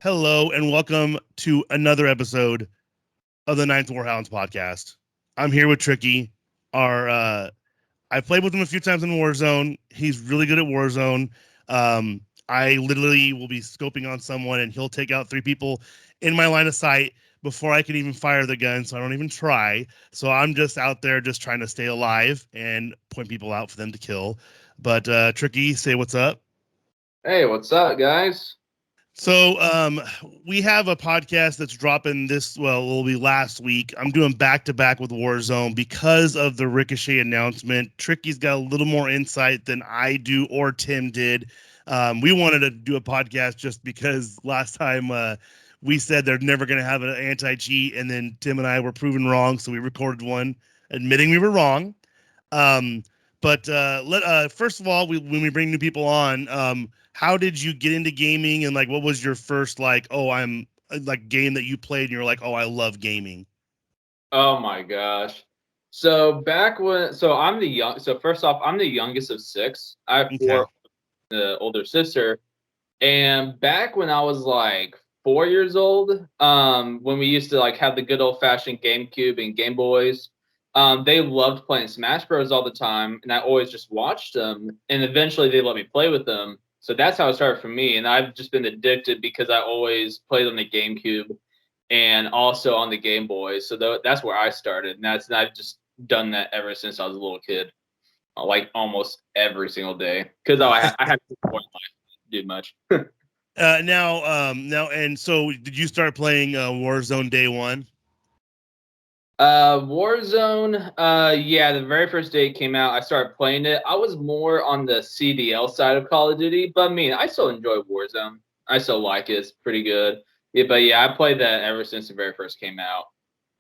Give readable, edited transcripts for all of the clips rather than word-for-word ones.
Hello and welcome to another episode of the 9th Hounds podcast. I'm here with Tricky. I've played with him a few times in Warzone. He's really good at Warzone. I literally will be scoping on someone and he'll take out 3 people in my line of sight before I can even fire the gun, so I don't even try. So I'm just out there just trying to stay alive and point people out for them to kill. But Tricky, say what's up. Hey, what's up, guys? So we have a podcast that's dropping it'll be last week. I'm doing back to back with Warzone because of the Ricochet announcement. Tricky's got a little more insight than I do or Tim did. We wanted to do a podcast just because last time we said they're never going to have an anti-cheat, and then Tim and I were proven wrong, so we recorded one admitting we were wrong. But first of all, when we bring new people on, how did you get into gaming, and like what was your first game that you played and you're like, oh, I love gaming? Oh my gosh. So first off, I'm the youngest of 6. I have Okay. 4 the older sister. And back when I was like 4 years old, when we used to like have the good old fashioned GameCube and Game Boys, they loved playing Smash Bros all the time, and I always just watched them. And eventually, they let me play with them. So that's how it started for me. And I've just been addicted because I always played on the GameCube and also on the Game Boy. So that's where I started, and I've just done that ever since I was a little kid, like almost every single day. Because I have to do much. And so did you start playing Warzone day one? Warzone, yeah, the very first day it came out, I started playing it. I was more on the CDL side of Call of Duty, but I mean, I still enjoy Warzone. I still like it. It's pretty good. Yeah, but yeah, I played that ever since it very first came out.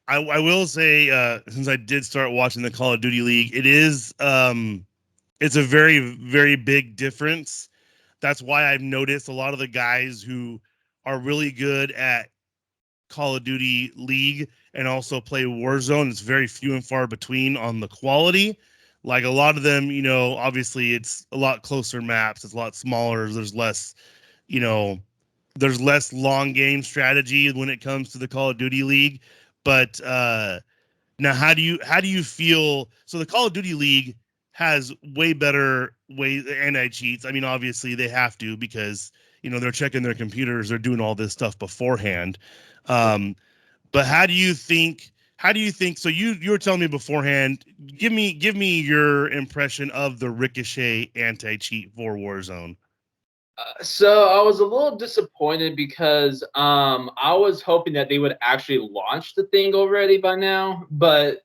I will say, since I did start watching the Call of Duty League, it's a very, very big difference. That's why I've noticed a lot of the guys who are really good at Call of Duty League and also play Warzone, it's very few and far between on the quality. Like a lot of them, obviously it's a lot closer maps, it's a lot smaller, you know, there's less long game strategy when it comes to the Call of Duty League. But now how do you feel? So the Call of Duty League has way better anti cheats. I mean, obviously they have to because they're checking their computers, they're doing all this stuff beforehand. Um, but how do you think? How do you think? So you were telling me beforehand. Give me your impression of the Ricochet anti cheat for Warzone. So I was a little disappointed because I was hoping that they would actually launch the thing already by now, but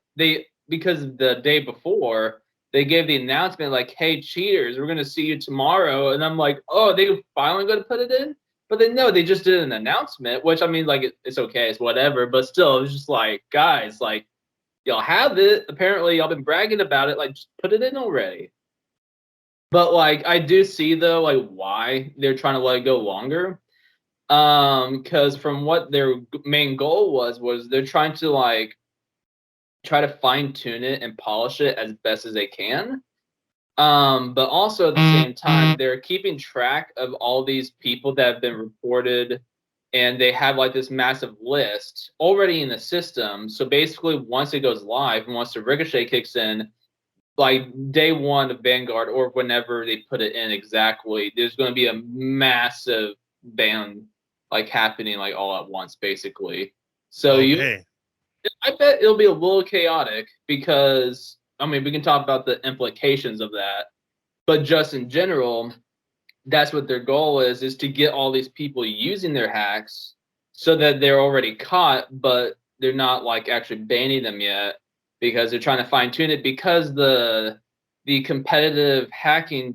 because the day before they gave the announcement like, "Hey cheaters, we're gonna see you tomorrow," and I'm like, "Oh, they finally gonna put it in?" But then no, they just did an announcement, which I mean, like it's okay, it's whatever, but still, it's just like, guys, like y'all have it. Apparently, y'all been bragging about it. Like, just put it in already. But like I do see though like why they're trying to let it go longer. Because from what their main goal was they're trying to like try to fine tune it and polish it as best as they can. But also at the same time, they're keeping track of all these people that have been reported, and they have like this massive list already in the system. So basically, once it goes live and once the ricochet kicks in, like day one of Vanguard or whenever they put it in exactly, there's going to be a massive ban like happening like all at once, basically. So Okay. I bet it'll be a little chaotic because I mean we can talk about the implications of that, but just in general, that's what their goal is to get all these people using their hacks so that they're already caught, but they're not like actually banning them yet because they're trying to fine tune it because the competitive hacking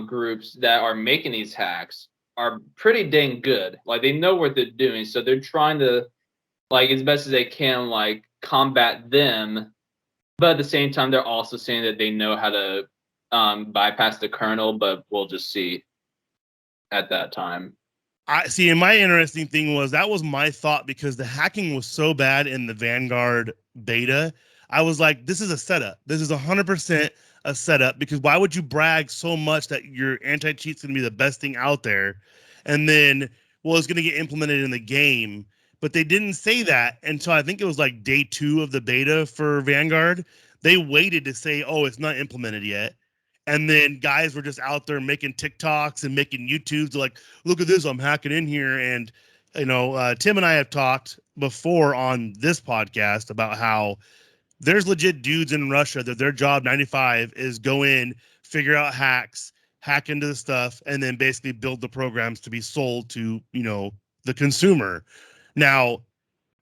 groups that are making these hacks are pretty dang good. Like they know what they're doing, so they're trying to like as best as they can like combat them, but at the same time they're also saying that they know how to bypass the kernel, but we'll just see at that time. I see. And my interesting thing was that was my thought because the hacking was so bad in the Vanguard beta. I was like, this is a setup. This is 100% a setup because why would you brag so much that your anti cheat's going to be the best thing out there? And then well, it's going to get implemented in the game. But they didn't say that until I think it was like day 2 of the beta for Vanguard. They waited to say, oh, it's not implemented yet. And then guys were just out there making TikToks and making YouTubes like, look at this, I'm hacking in here. And, Tim and I have talked before on this podcast about how there's legit dudes in Russia that their job 95 is go in, figure out hacks, hack into the stuff, and then basically build the programs to be sold to, the consumer. Now,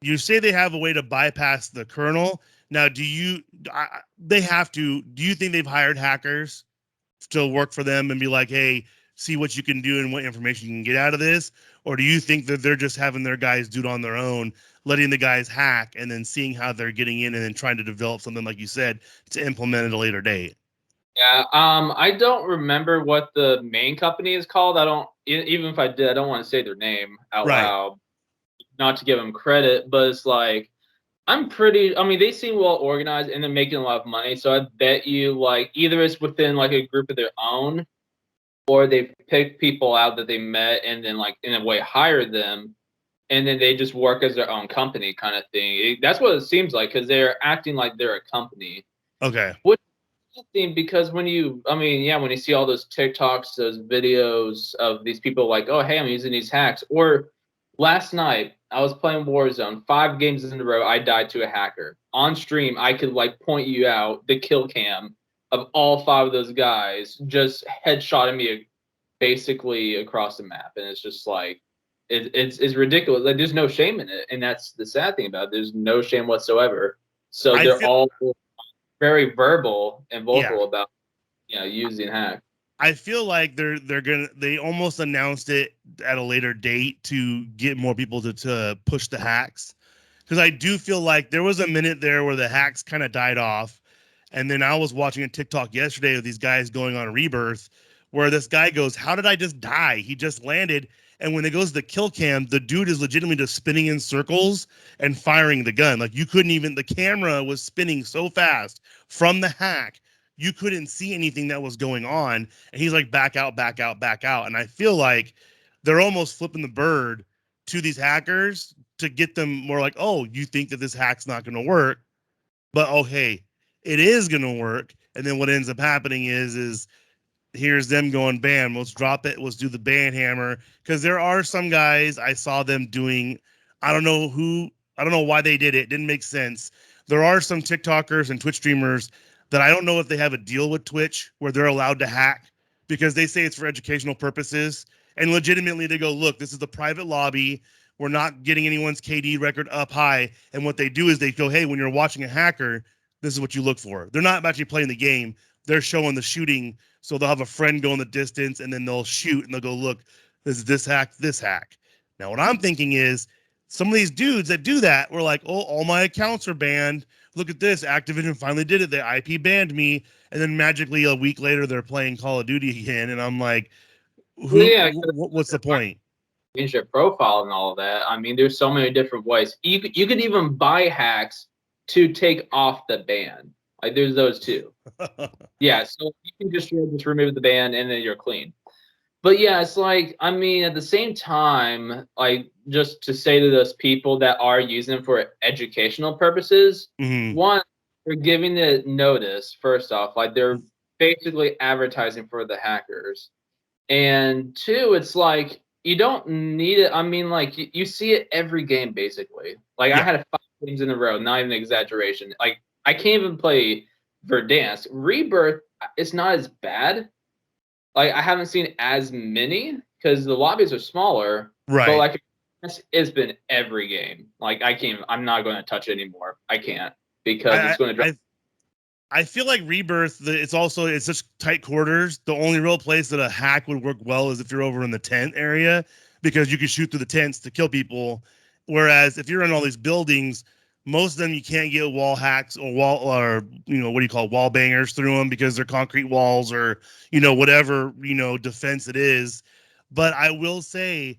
you say they have a way to bypass the kernel. Now, they have to, do you think they've hired hackers to work for them and be like, hey, see what you can do and what information you can get out of this? Or do you think that they're just having their guys do it on their own, letting the guys hack and then seeing how they're getting in and then trying to develop something, like you said, to implement at a later date? Yeah, I don't remember what the main company is called. I don't, even if I did, I don't want to say their name out Right. loud, not to give them credit, but it's like, I mean, they seem well organized and they're making a lot of money. So I bet you, like, either it's within like a group of their own, or they pick people out that they met and then, like, in a way hire them, and then they just work as their own company kind of thing. That's what it seems like, because they're acting like they're a company. Okay. Which is interesting, because when you see all those TikToks, those videos of these people like, oh, hey, I'm using these hacks. Or last night, I was playing Warzone, 5 games in a row, I died to a hacker. On stream, I could, like, point you out the kill cam of all 5 of those guys just headshotting me basically across the map. And it's just like, it's ridiculous. Like, there's no shame in it. And that's the sad thing about it. There's no shame whatsoever. So they're all very verbal and vocal about, using hack. I feel like they almost announced it at a later date to get more people to push the hacks, because I do feel like there was a minute there where the hacks kind of died off, and then I was watching a TikTok yesterday of these guys going on Rebirth, where this guy goes, "How did I just die? He just landed." And when it goes to the kill cam, the dude is legitimately just spinning in circles and firing the gun. Like, you couldn't even, the camera was spinning so fast from the hack, you couldn't see anything that was going on. And he's like, back out, back out, back out. And I feel like they're almost flipping the bird to these hackers to get them more like, oh, you think that this hack's not going to work, but oh, hey, it is going to work. And then what ends up happening is here's them going, bam, let's drop it, let's do the ban hammer. Because there are some guys I saw them doing, I don't know why they did it. It didn't make sense. There are some TikTokers and Twitch streamers that I don't know if they have a deal with Twitch where they're allowed to hack, because they say it's for educational purposes. And legitimately they go, look, this is the private lobby. We're not getting anyone's KD record up high. And what they do is they go, hey, when you're watching a hacker, this is what you look for. They're not actually playing the game. They're showing the shooting. So they'll have a friend go in the distance and then they'll shoot and they'll go, look, this is this hack. Now, what I'm thinking is some of these dudes that do that were like, oh, all my accounts are banned. Look at this. Activision finally did it. They IP banned me. And then magically a week later, they're playing Call of Duty again. And I'm like, what's the point? Change your profile and all of that. I mean, there's so many different ways. You could even buy hacks to take off the ban. Like, there's those too. Yeah, so you can just remove the ban and then you're clean. But yeah, it's like, I mean, at the same time, like, just to say to those people that are using them for educational purposes, one, they're giving the notice, first off, like, they're basically advertising for the hackers. And two, it's like, you don't need it. I mean, like, you see it every game, basically. Like, I had 5 games in a row, not even an exaggeration. Like, I can't even play Verdansk. Rebirth, it's not as bad. Like, I haven't seen as many because the lobbies are smaller. Right. But, like, it's been every game. Like, I'm not going to touch it anymore. I can't, because it's going to drop. I feel like Rebirth, it's such tight quarters. The only real place that a hack would work well is if you're over in the tent area, because you can shoot through the tents to kill people. Whereas if you're in all these buildings, most of them you can't get wall hacks or wall bangers through them, because they're concrete walls or, whatever, defense it is. But I will say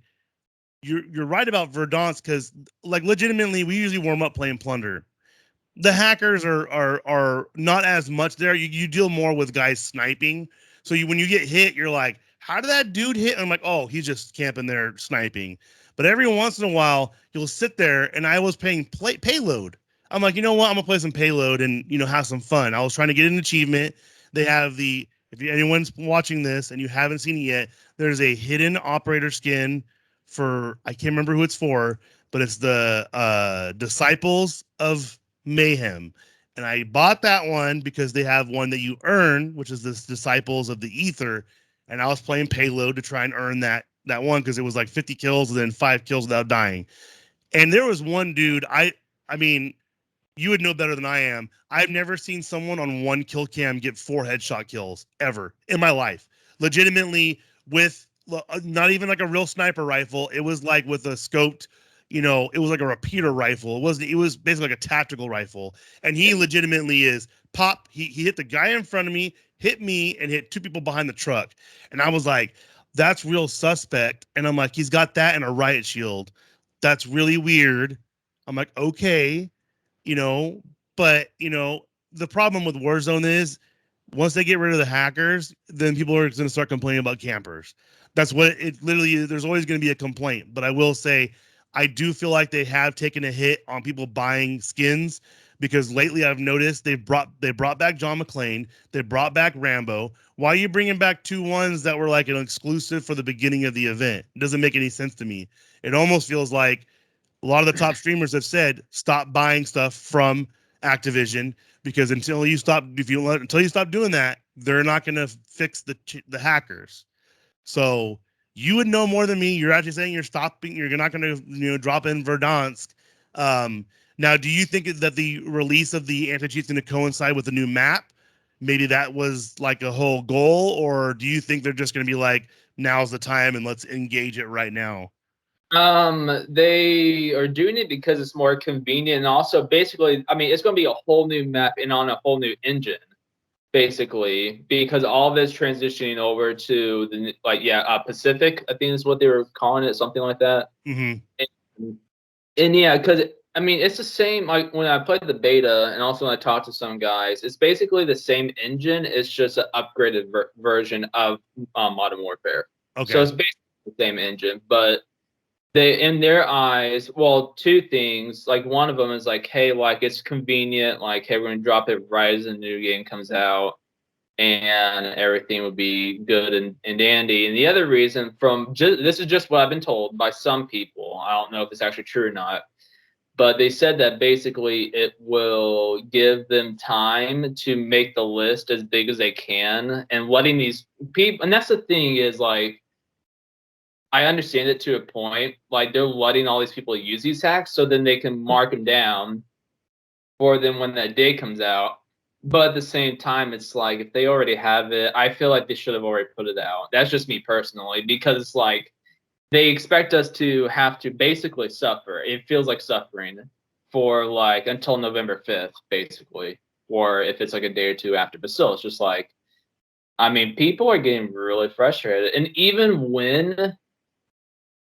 you're right about Verdansk, because, like, legitimately we usually warm up playing Plunder. The hackers are not as much there. You deal more with guys sniping. So when you get hit, you're like, how did that dude hit? And I'm like, oh, he's just camping there sniping. But every once in a while, you'll sit there, and I was playing payload. I'm like, you know what? I'm gonna play some payload and have some fun. I was trying to get an achievement. They have if anyone's watching this and you haven't seen it yet, there's a hidden operator skin for, I can't remember who it's for, but it's the Disciples of Mayhem. And I bought that one because they have one that you earn, which is this Disciples of the Ether. And I was playing payload to try and earn that one because it was like 50 kills and then 5 kills without dying. And there was one dude, I mean, you would know better than I am. I've never seen someone on one kill cam get 4 headshot kills ever in my life. Legitimately, with not even like a real sniper rifle. It was like with a scoped, it was like a repeater rifle. It was basically like a tactical rifle. And he legitimately is pop. He hit the guy in front of me, hit me, and hit 2 people behind the truck. And I was like, that's real suspect. And I'm like, he's got that and a riot shield. That's really weird. I'm like, okay. But the problem with Warzone is once they get rid of the hackers, then people are going to start complaining about campers. That's what it literally is. There's always going to be a complaint. But I will say, I do feel like they have taken a hit on people buying skins because lately I've noticed they brought back John McClane, they brought back Rambo. Why are you bringing back 2 ones that were like an exclusive for the beginning of the event? It doesn't make any sense to me. It almost feels like a lot of the top streamers have said stop buying stuff from Activision because until you stop doing that, they're not going to fix the hackers. So you would know more than me. You're actually saying you're not going to drop in Verdansk. Now, do you think that the release of the anti-cheat is going to coincide with the new map? Maybe that was like a whole goal, or do you think they're just going to be like, now's the time and let's engage it right now? They are doing it because it's more convenient, and also basically, I mean, it's going to be a whole new map and on a whole new engine, basically, because all of it's transitioning over to the Pacific. I think is what they were calling it, something like that. Mm-hmm. And yeah, because I mean, it's the same. Like when I played the beta, and also when I talked to some guys, it's basically the same engine. It's just an upgraded version of Modern Warfare. Okay. So it's basically the same engine, but they, in their eyes, well, 2 things. Like one of them is like, hey, like it's convenient. Like, hey, we're gonna drop it right as the new game comes out, and everything would be good and dandy. And the other reason, this is just what I've been told by some people. I don't know if it's actually true or not, but they said that basically it will give them time to make the list as big as they can, and letting these people. And that's the thing is like, I understand it to a point. Like they're letting all these people use these hacks so then they can mark them down for them when that day comes out. But at the same time, it's like if they already have it, I feel like they should have already put it out. That's just me personally, because it's like they expect us to have to basically suffer. It feels like suffering for like until November 5th, basically, or if it's like a day or 2 after. But still, it's just like, I mean, people are getting really frustrated. And even when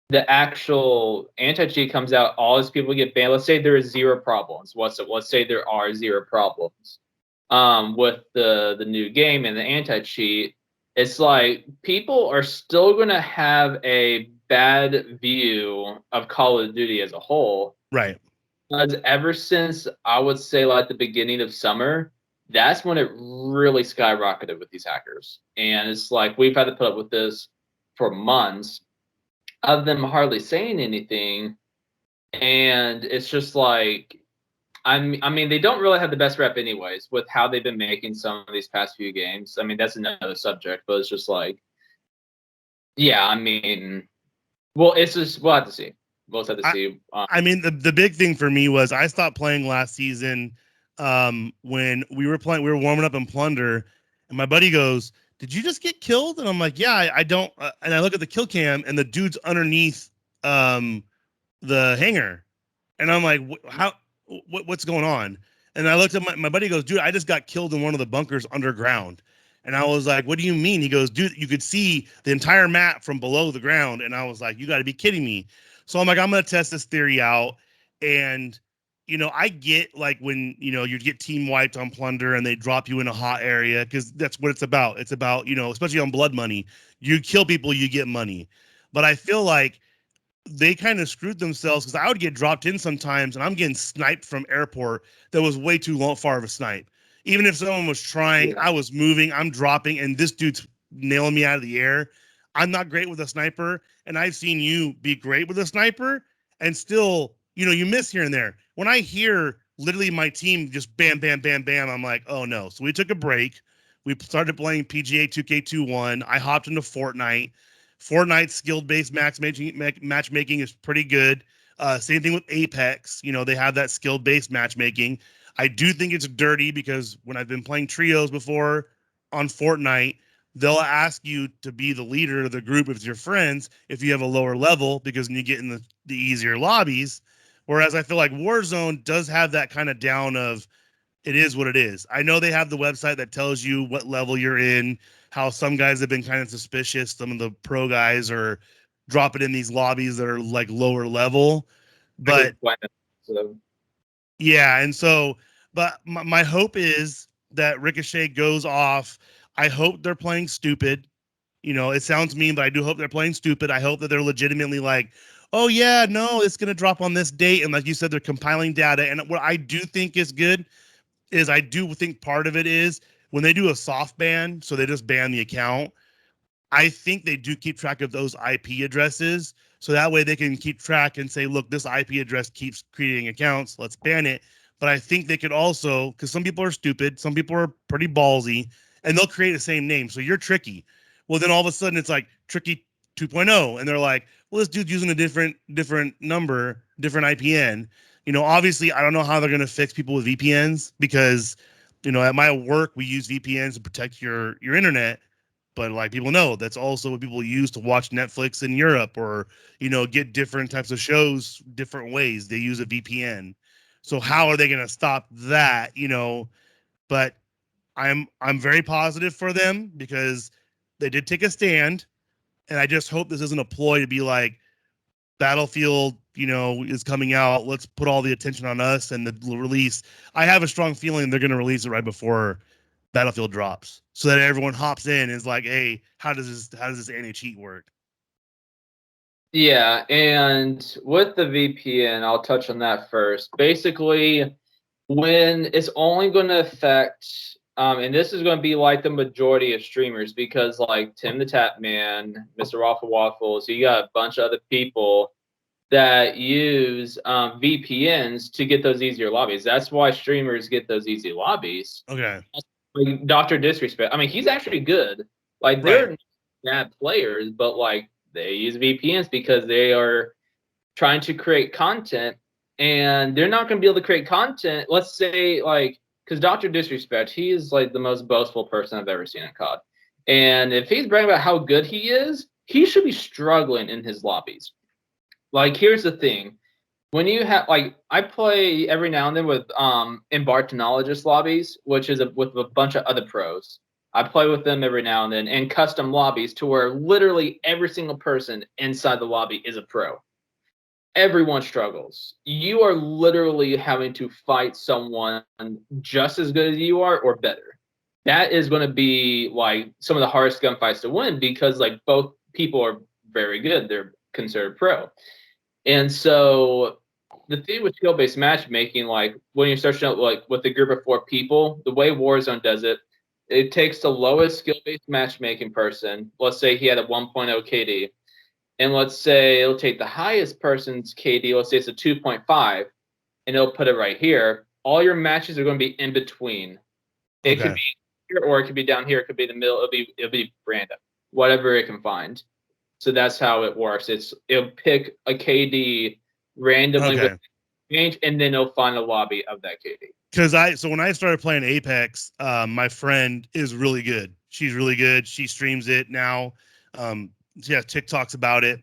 the actual anti-cheat comes out, all these people get banned. Let's say there is 0 problems. Let's say there are 0 problems with the new game and the anti-cheat. It's like people are still going to have a bad view of Call of Duty as a whole. Right. Because ever since I would say like the beginning of summer, that's when it really skyrocketed with these hackers. And it's like we've had to put up with this for months of them hardly saying anything, and it's just like I mean they don't really have the best rep anyways with how they've been making some of these past few games. I mean that's another subject, but it's just like, yeah, I mean, well, it's just we'll have to see. We'll have to see. I mean, the big thing for me was I stopped playing last season when we were warming up in Plunder, and my buddy goes, "Did you just get killed?" And I'm like, "Yeah, I don't." And I look at the kill cam, and the dude's underneath the hangar, and I'm like, what's going on?" And I looked at my buddy goes, "Dude, I just got killed in one of the bunkers underground." And I was like, "What do you mean?" He goes, "Dude, you could see the entire map from below the ground." And I was like, "You got to be kidding me." So I'm like, I'm going to test this theory out. And, I get like when, you get team wiped on Plunder and they drop you in a hot area because that's what it's about. It's about, especially on Blood Money, You kill people, you get money. But I feel like they kind of screwed themselves because I would get dropped in sometimes and I'm getting sniped from airport that was way too far of a snipe. Even if someone was trying, I was moving, I'm dropping, and this dude's nailing me out of the air. I'm not great with a sniper, and I've seen you be great with a sniper and still, you miss here and there. When I hear literally my team just bam, bam, bam, bam, I'm like, oh no. So we took a break. We started playing PGA 2K21. I hopped into Fortnite. Fortnite skill-based matchmaking is pretty good. Same thing with Apex. They have that skill-based matchmaking. I do think it's dirty because when I've been playing trios before on Fortnite, they'll ask you to be the leader of the group if it's your friends if you have a lower level because then you get in the easier lobbies. Whereas I feel like Warzone does have that kind of down of it is what it is. I know they have the website that tells you what level you're in, how some guys have been kind of suspicious. Some of the pro guys are dropping in these lobbies that are like lower level. But so. Yeah, and so, but my hope is that Ricochet goes off. I hope they're playing stupid. It sounds mean, but I do hope they're playing stupid. I hope that they're legitimately like, oh yeah, no, it's gonna drop on this date, and like you said, they're compiling data. And what I do think is good is I do think part of it is when they do a soft ban, so they just ban the account. I think they do keep track of those IP addresses. So that way they can keep track and say, look, this IP address keeps creating accounts. Let's ban it. But I think they could also, because some people are stupid, some people are pretty ballsy, and they'll create the same name. So you're tricky. Well, then all of a sudden it's like tricky 2.0. And they're like, well, this dude's using a different number, different IPN. Obviously, I don't know how they're going to fix people with VPNs because, at my work, we use VPNs to protect your internet. But like people know that's also what people use to watch Netflix in Europe or get different types of shows different ways. They use a VPN. So how are they going to stop that? But I'm very positive for them because they did take a stand, and I just hope this isn't a ploy to be like Battlefield, is coming out. Let's put all the attention on us and the release. I have a strong feeling they're going to release it right before Battlefield drops, so that everyone hops in and is like, "Hey, how does this anti-cheat work?" Yeah, and with the VPN, I'll touch on that first. Basically, when it's only going to affect, and this is going to be like the majority of streamers because like Tim the Tap Man, Mr. Waffle Waffle, so you got a bunch of other people that use VPNs to get those easier lobbies. That's why streamers get those easy lobbies. Okay. Like Dr. Disrespect. I mean, he's actually good. Like they're Right. bad players, but like they use VPNs because they are trying to create content and they're not going to be able to create content. Let's say like, because Dr. Disrespect, he is like the most boastful person I've ever seen in COD. And if he's bragging about how good he is, he should be struggling in his lobbies. Like, here's the thing. When you have like I play every now and then with embarknologist lobbies, which is with a bunch of other pros. I play with them every now and then in custom lobbies to where literally every single person inside the lobby is a pro. Everyone struggles. You are literally having to fight someone just as good as you are or better. That is going to be like some of the hardest gunfights to win because like both people are very good. They're considered pro. And so the thing with skill-based matchmaking, like when you're searching out like with a group of 4 people, the way Warzone does it, it takes the lowest skill-based matchmaking person. Let's say he had a 1.0 KD, and let's say it'll take the highest person's KD. Let's say it's a 2.5, and it'll put it right here. All your matches are going to be in between. It could be here, or it could be down here. It could be in the middle. It'll be random, whatever it can find. So that's how it works. It'll pick a KD randomly with change, and then it'll find a lobby of that KD. Because when I started playing Apex, my friend is really good. She's really good. She streams it now. She has TikToks about it,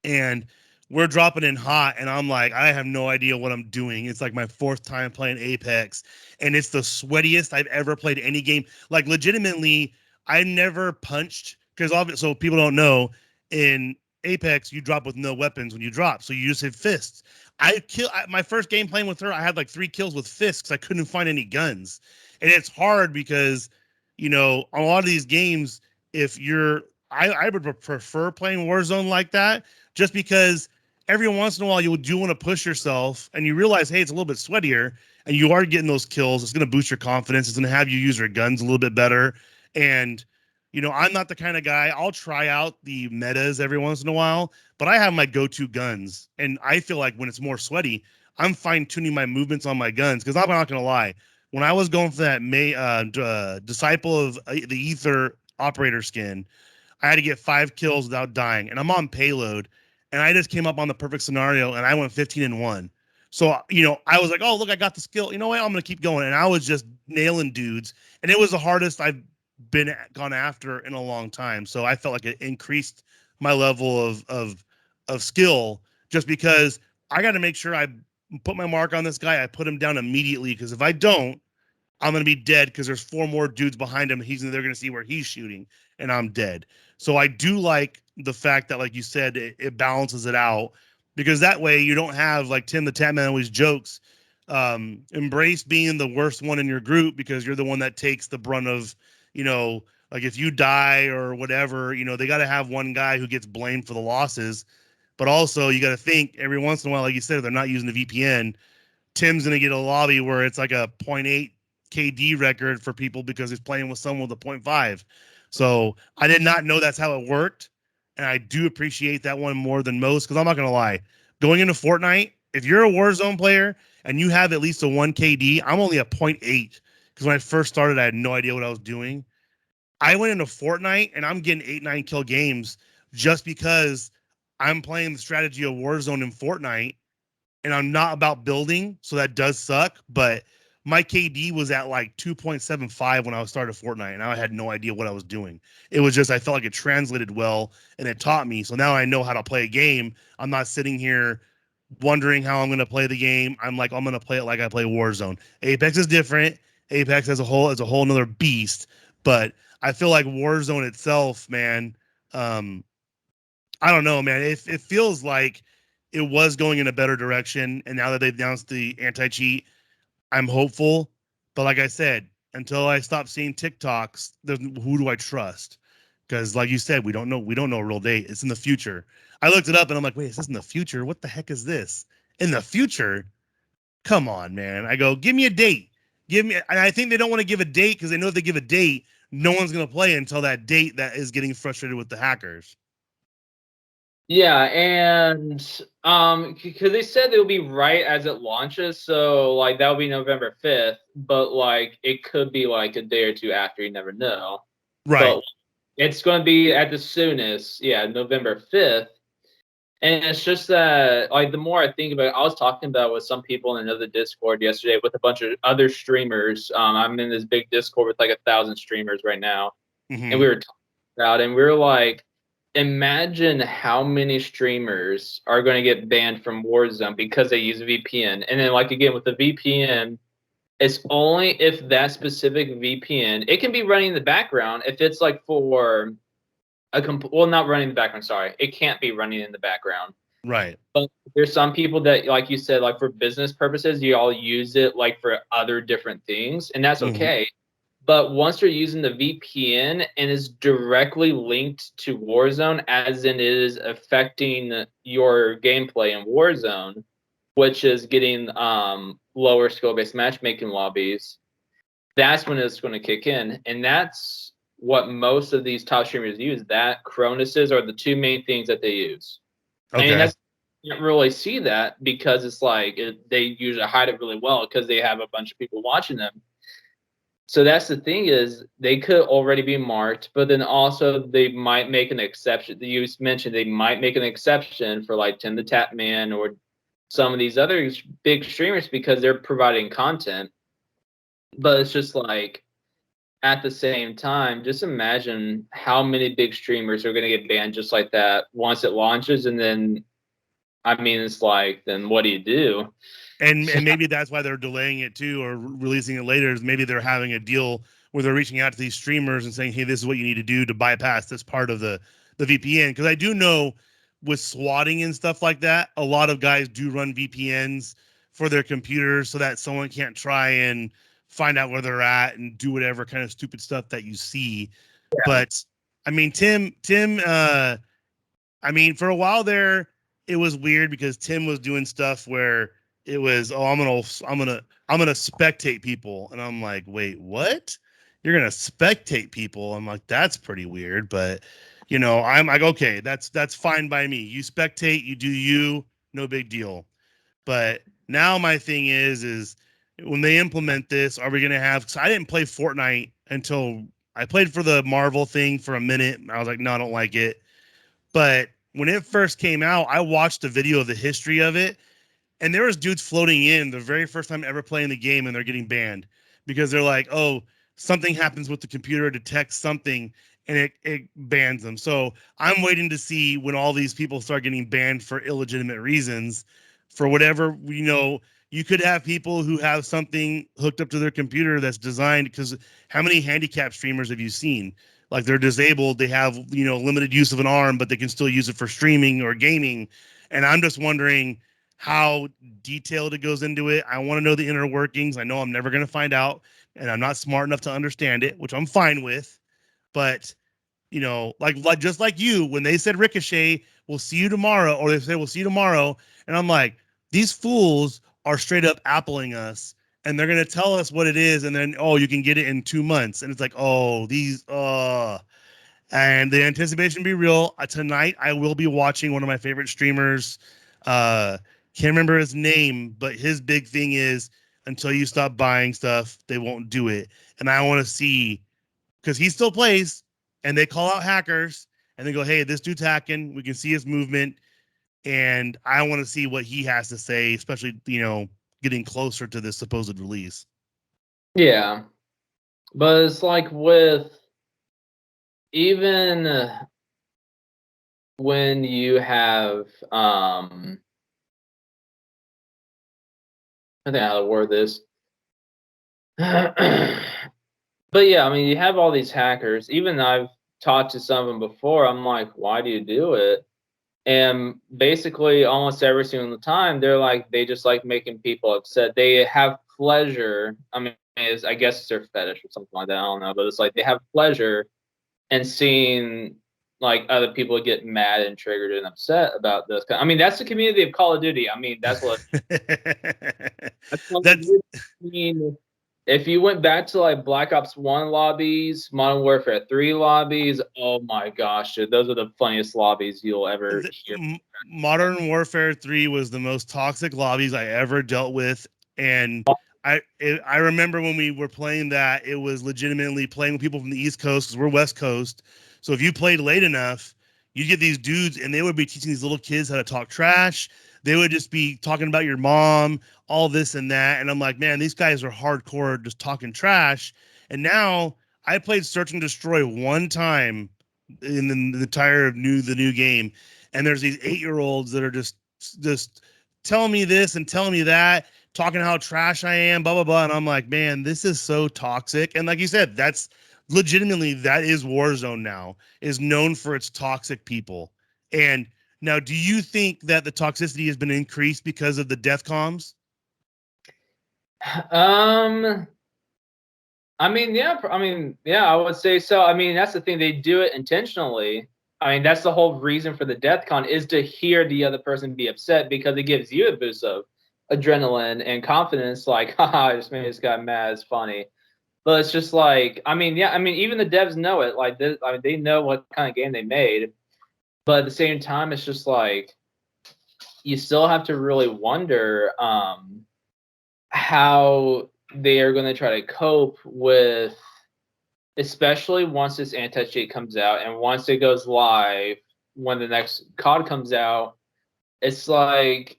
and we're dropping in hot, and I'm like, I have no idea what I'm doing. It's like my 4th time playing Apex, and it's the sweatiest I've ever played any game. Like legitimately, I never punched because obviously, so people don't know, in Apex you drop with no weapons when you drop, so you just hit fists. My first game playing with her, I had like 3 kills with fists. I couldn't find any guns, and it's hard because on a lot of these games, if you're I would prefer playing Warzone like that, just because every once in a while you do want to push yourself and you realize, hey, it's a little bit sweatier and you are getting those kills. It's going to boost your confidence. It's going to have you use your guns a little bit better. And, I'm not the kind of guy, I'll try out the metas every once in a while, but I have my go-to guns. And I feel like when it's more sweaty, I'm fine tuning my movements on my guns. Cause I'm not going to lie. When I was going for that Disciple of the Ether operator skin, I had to get 5 kills without dying, and I'm on payload, and I just came up on the perfect scenario, and I went 15-1. So I was like, oh look, I got the skill. You know what? I'm gonna keep going, and I was just nailing dudes, and it was the hardest I've gone after in a long time. So I felt like it increased my level of skill, just because I got to make sure I put my mark on this guy. I put him down immediately, because if I don't, I'm gonna be dead, because there's 4 more dudes behind him. They're gonna see where he's shooting, and I'm dead. So I do like the fact that, like you said, it balances it out, because that way you don't have, like Tim the Tatman always jokes, embrace being the worst one in your group, because you're the one that takes the brunt of, like if you die or whatever, they got to have one guy who gets blamed for the losses. But also you got to think every once in a while, like you said, if they're not using the VPN, Tim's going to get a lobby where it's like a 0.8 KD record for people because he's playing with someone with a 0.5. So I did not know that's how it worked. And I do appreciate that one more than most, because I'm not going to lie. Going into Fortnite, if you're a Warzone player and you have at least a 1 KD, I'm only a 0.8, because when I first started, I had no idea what I was doing. I went into Fortnite and I'm getting 8-9 kill games just because I'm playing the strategy of Warzone in Fortnite, and I'm not about building, so that does suck. But my KD was at like 2.75 when I started Fortnite, and I had no idea what I was doing. It was just, I felt like it translated well, and it taught me. So now I know how to play a game. I'm not sitting here wondering how I'm going to play the game. I'm like, I'm going to play it like I play Warzone. Apex is different. Apex as a whole is a whole nother beast. But I feel like Warzone itself, man, um, I don't know, man. It feels like it was going in a better direction, and now that they've announced the anti-cheat, I'm hopeful. But like I said, until I stop seeing TikToks, who do I trust? Because like you said, we don't know. We don't know a real date. It's in the future. I looked it up, and I'm like, wait, is this in the future? What the heck is this? In the future? Come on, man. I go, give me a date. Give me. And I think they don't want to give a date, because they know if they give a date, no one's gonna play until that date that is getting frustrated with the hackers. Yeah, and because they said they'll be right as it launches, so like that'll be November 5th, but like it could be like a day or two after, you never know. Right. But it's going to be at the soonest, yeah, November 5th. And it's just that, like, the more I think about it, I was talking about with some people in another Discord yesterday with a bunch of other streamers. I'm in this big Discord with like 1,000 streamers right now, and Mm-hmm. we were talking about it, and we were like, imagine how many streamers are going to get banned from Warzone because they use a VPN. And then, like, again, with the VPN, it's only if that specific VPN, it can be running in the background if it's like for well, not running in the background, sorry. It can't be running in the background. Right. But there's some people that, like you said, like for business purposes, you all use it like for other different things, and that's Mm-hmm. okay. But once you're using the VPN and is directly linked to Warzone, as in it is affecting your gameplay in Warzone, which is getting lower skill-based matchmaking lobbies, that's when it's going to kick in. And that's what most of these top streamers use. That Cronus's are the two main things that they use. And Okay. that's, you can't really see that because it's like they usually hide it really well because they have a bunch of people watching them. So that's the thing, is they could already be marked, but then also they might make an exception. You mentioned they might make an exception for like Tim the Tap Man or some of these other big streamers because they're providing content. But it's just like, at the same time, just imagine how many big streamers are going to get banned just like that once it launches, and then I mean, it's like, then what do you do? And maybe that's why they're delaying it too, or releasing it later. Is maybe they're having a deal where they're reaching out to these streamers and saying, "Hey, this is what you need to do to bypass this part of the VPN." Because I do know with swatting and stuff like that, a lot of guys do run VPNs for their computers so that someone can't try and find out where they're at and do whatever kind of stupid stuff that you see. Yeah. But I mean, I mean, for a while there, it was weird because Tim was doing stuff where it was, oh, I'm gonna spectate people, and I'm like, wait, what? You're gonna spectate people? I'm like, that's pretty weird, but I'm like, okay, that's fine by me. You spectate, you do you, no big deal. But now my thing is when they implement this, are we gonna have? Cause I didn't play Fortnite until I played for the Marvel thing for a minute. I was like, no, I don't like it. But when it first came out, I watched a video of the history of it, and there was dudes floating in the very first time ever playing the game, and they're getting banned because they're like, oh, something happens with the computer, detects something, and it bans them. So I'm waiting to see when all these people start getting banned for illegitimate reasons, for whatever You could have people who have something hooked up to their computer that's designed, because how many handicap streamers have you seen? Like, they're disabled, they have limited use of an arm, but they can still use it for streaming or gaming. And I'm just wondering how detailed it goes into it. I want to know the inner workings. I know I'm never going to find out, and I'm not smart enough to understand it, which I'm fine with. But like just like you, when they said Ricochet, we'll see you tomorrow, or they say we'll see you tomorrow, and I'm like, these fools are straight up appling us, and they're going to tell us what it is, and then, oh, you can get it in 2 months, and it's like, oh, these and the anticipation be real. Tonight, I will be watching one of my favorite streamers. Can't remember his name, but his big thing is, until you stop buying stuff, they won't do it. And I want to see, because he still plays, and they call out hackers, and they go, hey, this dude's hacking. We can see his movement. And I want to see what he has to say, especially, getting closer to this supposed release. Yeah, but it's like with even when you have I think how to word this. But yeah, I mean, you have all these hackers. Even I've talked to some of them before. I'm like, why do you do it? And basically, almost every single time, they're like, they just like making people upset. They have pleasure. I mean, I guess it's their fetish or something like that. I don't know, but it's like they have pleasure in seeing like other people get mad and triggered and upset about this. I mean, that's the community of Call of Duty. I mean, that's what. That's Call of That's Duty. I mean, if you went back to like Black Ops 1 lobbies, Modern Warfare 3 lobbies, oh my gosh, dude, those are the funniest lobbies you'll ever hear. Modern Warfare 3 was the most toxic lobbies I ever dealt with, and I remember when we were playing that, it was legitimately playing with people from the East Coast, because we're West Coast. So if you played late enough, you'd get these dudes, and they would be teaching these little kids how to talk trash. They would just be talking about your mom, all this and that, and I'm like, man, these guys are hardcore, just talking trash. And now I played Search and Destroy one time in the entire the new game, and there's these 8-year olds that are just telling me this and telling me that, talking how trash I am, blah blah blah, and I'm like, man, this is so toxic. And like you said, that's legitimately, that is Warzone now, is known for its toxic people. And now, do you think that the toxicity has been increased because of the death comms? Um, I mean, yeah, I would say so. I mean, that's the thing; they do it intentionally. I mean, that's the whole reason for the death con is to hear the other person be upset because it gives you a boost of adrenaline and confidence. Like, haha, I just made this guy mad. It's funny. But it's just like, I mean, yeah, I mean, even the devs know it. Like, I mean, they know what kind of game they made. But at the same time, it's just like you still have to really wonder how they are going to try to cope with, especially once this anti-cheat comes out and once it goes live, when the next COD comes out. It's like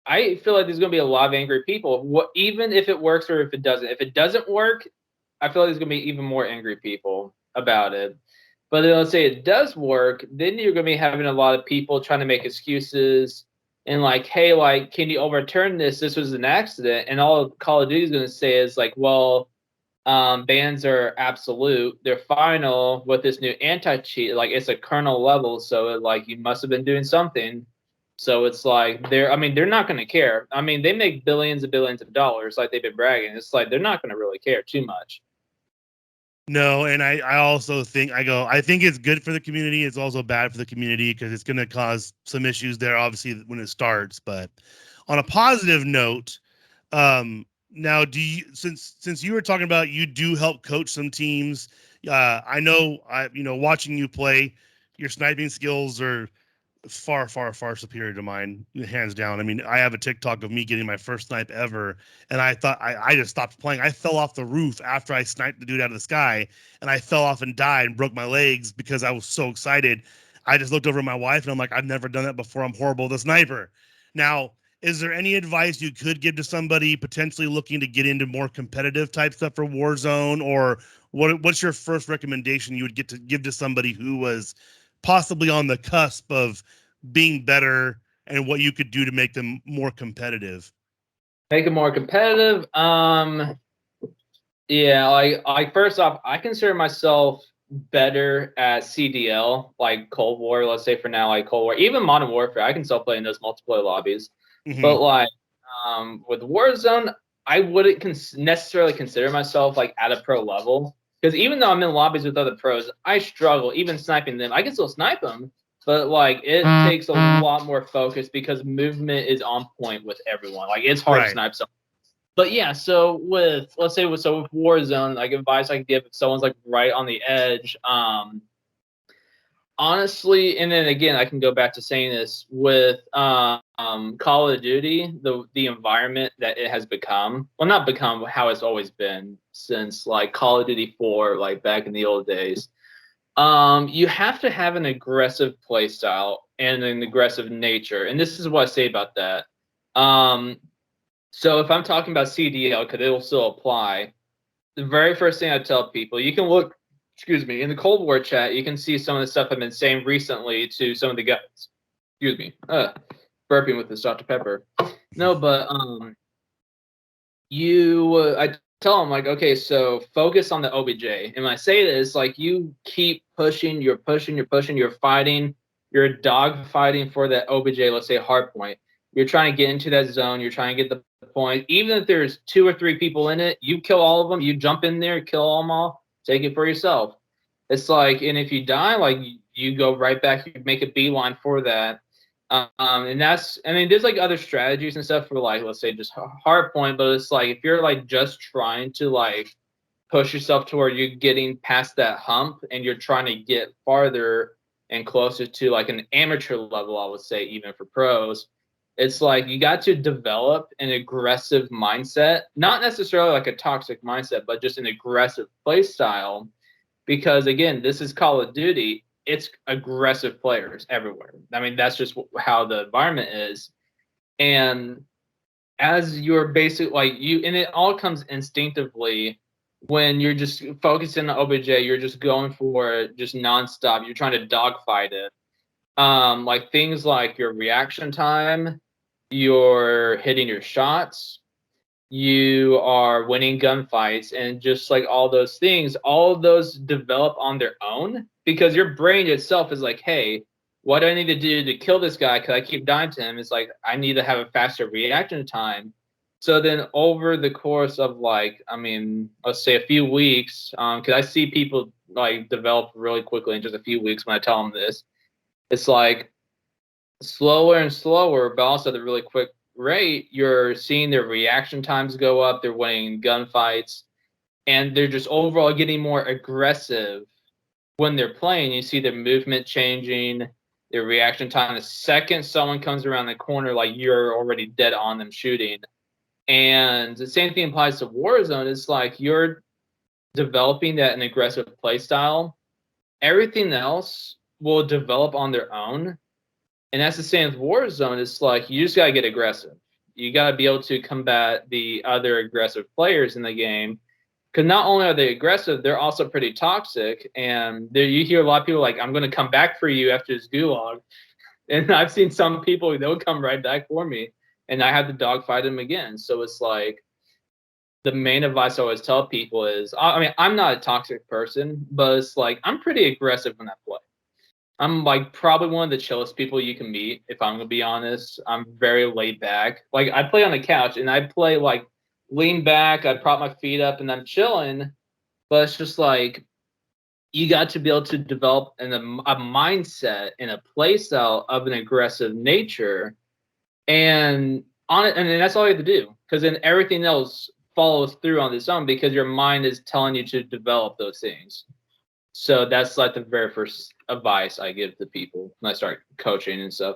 I feel like there's going to be a lot of angry people. Even if it works or if it doesn't. If it doesn't work, I feel like there's going to be even more angry people about it. But then let's say it does work, then you're going to be having a lot of people trying to make excuses and like, hey, like, can you overturn this? This was an accident. And all Call of Duty is going to say is like, well, bans are absolute. They're final with this new anti-cheat. Like, it's a kernel level, so like you must have been doing something. So it's like I mean, they're not going to care. I mean, they make billions and billions of dollars, like they've been bragging. It's like they're not going to really care too much. No, and I also think I think it's good for the community. It's also bad for the community because it's going to cause some issues there, obviously, when it starts. But on a positive note, now do you since you were talking about you do help coach some teams. I know watching you play, your sniping skills are far, far, far superior to mine, hands down. I mean, I have a TikTok of me getting my first snipe ever, and I thought I just stopped playing. I fell off the roof after I sniped the dude out of the sky, and I fell off and died and broke my legs because I was so excited. I just looked over at my wife and I'm like, I've never done that before. I'm horrible with a sniper. Now, is there any advice you could give to somebody potentially looking to get into more competitive type stuff for Warzone, or what's your first recommendation you would get to give to somebody who was possibly on the cusp of being better and what you could do to make them more competitive? Make it more competitive. Yeah, like first off, I consider myself better at CDL, like Cold War. Let's say for now, like Cold War, even Modern Warfare, I can still play in those multiplayer lobbies. Mm-hmm. But like with Warzone, I wouldn't necessarily consider myself like at a pro level because even though I'm in lobbies with other pros, I struggle even sniping them. I can still snipe them, but like it takes a lot more focus because movement is on point with everyone. Like it's hard to Right. snipe someone. But yeah, so with let's say with Warzone, like advice I can give if someone's like right on the edge, honestly, and then again, I can go back to saying this with Call of Duty, the environment that it has become. Well, not become how it's always been since like Call of Duty 4, like back in the old days. You have to have an aggressive play style and an aggressive nature, and this is what I say about that. Um, so if I'm talking about CDL, because it will still apply, the very first thing I tell people, you can look, excuse me, in the Cold War chat, you can see some of the stuff I've been saying recently to some of the guys. Excuse me, burping with this Dr. Pepper. No, but I tell them like, okay, so focus on the OBJ. And when I say this, like you keep pushing, you're pushing, you're pushing, you're fighting, you're dog fighting for that OBJ. Let's say hard point. You're trying to get into that zone. You're trying to get the point. Even if there's 2 or 3 people in it, you kill all of them. You jump in there, kill them all. Take it for yourself. It's like, and if you die, like you go right back. You make a beeline for that. And that's, I mean, there's like other strategies and stuff for like, let's say just hard point, but it's like if you're like just trying to like push yourself to where you're getting past that hump and you're trying to get farther and closer to like an amateur level, I would say, even for pros, it's like you got to develop an aggressive mindset, not necessarily like a toxic mindset, but just an aggressive play style because again, this is Call of Duty. It's aggressive players everywhere. I mean, that's just how the environment is. And as you're basic, like you, and it all comes instinctively when you're just focusing on OBJ, you're just going for it just nonstop. You're trying to dogfight it. Like things like your reaction time, you're hitting your shots, you are winning gunfights, and just like all those things, all of those develop on their own because your brain itself is like, hey, what do I need to do to kill this guy? Because I keep dying to him. It's like I need to have a faster reaction time. So then over the course of like, I mean, let's say a few weeks, because I see people like develop really quickly in just a few weeks when I tell them this. It's like slower and slower, but also at a really quick rate, you're seeing their reaction times go up. They're winning gunfights, and they're just overall getting more aggressive when they're playing. You see their movement changing, their reaction time. The second someone comes around the corner, like you're already dead on them shooting. And the same thing applies to Warzone. It's like you're developing that an aggressive play style. Everything else will develop on their own, and that's the same with Warzone. It's like you just gotta get aggressive. You gotta be able to combat the other aggressive players in the game. Because not only are they aggressive, they're also pretty toxic. And you hear a lot of people like, "I'm going to come back for you after this gulag," and I've seen some people they'll come right back for me, and I have to dogfight them again. So it's like the main advice I always tell people is, I mean, I'm not a toxic person, but it's like I'm pretty aggressive when I play. I'm like probably one of the chillest people you can meet, if I'm gonna be honest. I'm very laid back. Like I play on the couch and I play like lean back, I prop my feet up and I'm chilling. but it's just like you got to be able to develop a mindset and a play style of an aggressive nature, and on it, and then that's all you have to do, because then everything else follows through on its own because your mind is telling you to develop those things. So that's like the very first advice I give to people when I start coaching and stuff.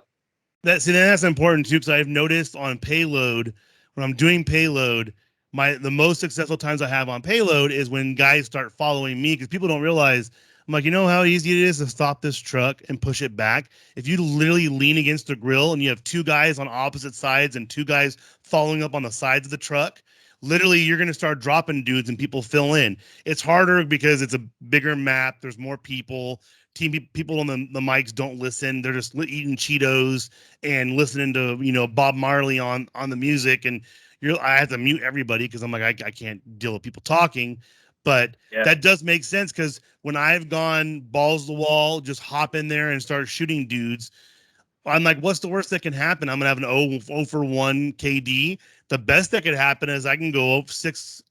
That's important too, because I've noticed on payload, when I'm doing payload, the most successful times I have on payload is when guys start following me, because people don't realize. I'm like, you know how easy it is to stop this truck and push it back? If you literally lean against the grill and you have two guys on opposite sides and two guys following up on the sides of the truck, literally you're going to start dropping dudes and people fill in. It's harder because it's a bigger map. There's more people. People on the mics don't listen. They're just eating Cheetos and listening to, Bob Marley on the music. And I have to mute everybody because I'm like, I can't deal with people talking. But that does make sense, because when I've gone balls to the wall, just hop in there and start shooting dudes, I'm like, what's the worst that can happen? I'm gonna have an 0 for 1 KD. The best that could happen is I can go 6,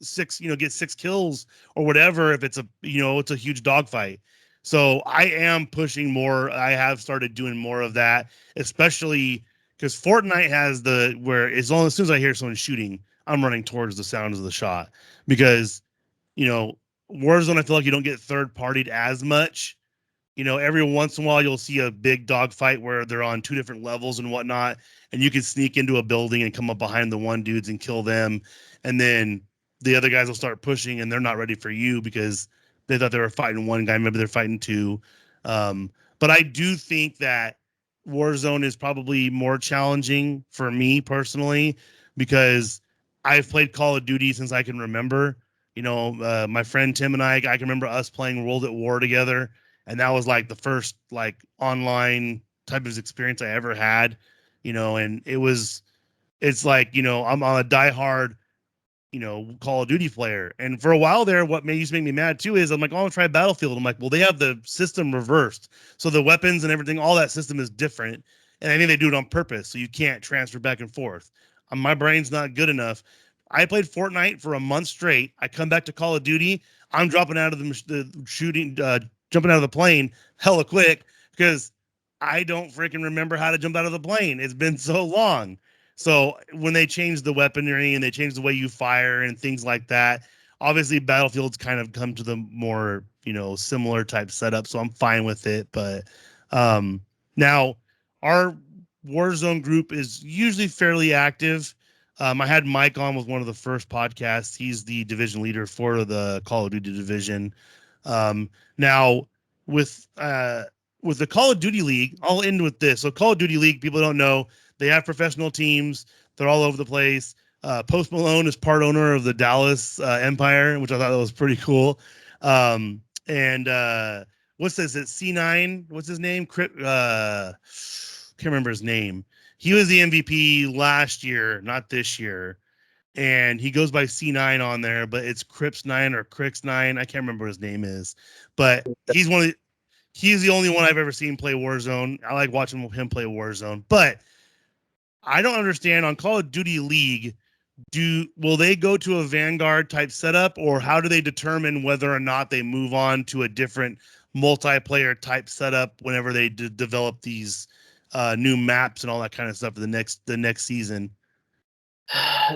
get 6 kills or whatever if it's it's a huge dogfight. So I am pushing more. I have started doing more of that, especially because Fortnite has where as soon as I hear someone shooting, I'm running towards the sounds of the shot, because Warzone, I feel like you don't get third partied as much. Every once in a while you'll see a big dog fight where they're on 2 different levels and whatnot, and you can sneak into a building and come up behind the one dudes and kill them, and then the other guys will start pushing and they're not ready for you because they thought they were fighting one guy, maybe they're fighting 2. But I do think that Warzone is probably more challenging for me personally, because I've played Call of Duty since I can remember. My friend Tim and I can remember us playing World at War together, and that was like the first like online type of experience I ever had. And it's like, I'm on a diehard, Call of Duty player. And for a while there, what used to make me mad too is I'm like, oh, I'll try Battlefield. I'm like, well, they have the system reversed, so the weapons and everything, all that system is different, and I think they do it on purpose so you can't transfer back and forth. My brain's not good enough. I played Fortnite for a month straight. I come back to Call of Duty. I'm dropping out of the shooting, jumping out of the plane hella quick, because I don't freaking remember how to jump out of the plane. It's been so long. So when they changed the weaponry and they changed the way you fire and things like that, obviously Battlefield's kind of come to the more, similar type setup. So I'm fine with it. But now our Warzone group is usually fairly active. I had Mike on with one of the first podcasts. He's the division leader for the Call of Duty division. Now with the Call of Duty League, I'll end with this. So Call of Duty League, people don't know, they have professional teams. They're all over the place. Post Malone is part owner of the Dallas Empire, which I thought that was pretty cool. And what's this? It's C9. What's his name? Can't remember his name. He was the MVP last year, not this year. And he goes by C9 on there, but it's Crips9 or Crix9. I can't remember what his name is. But he's the only one I've ever seen play Warzone. I like watching him play Warzone. But I don't understand, on Call of Duty League, will they go to a Vanguard type setup, or how do they determine whether or not they move on to a different multiplayer type setup whenever they develop these new maps and all that kind of stuff for the next season?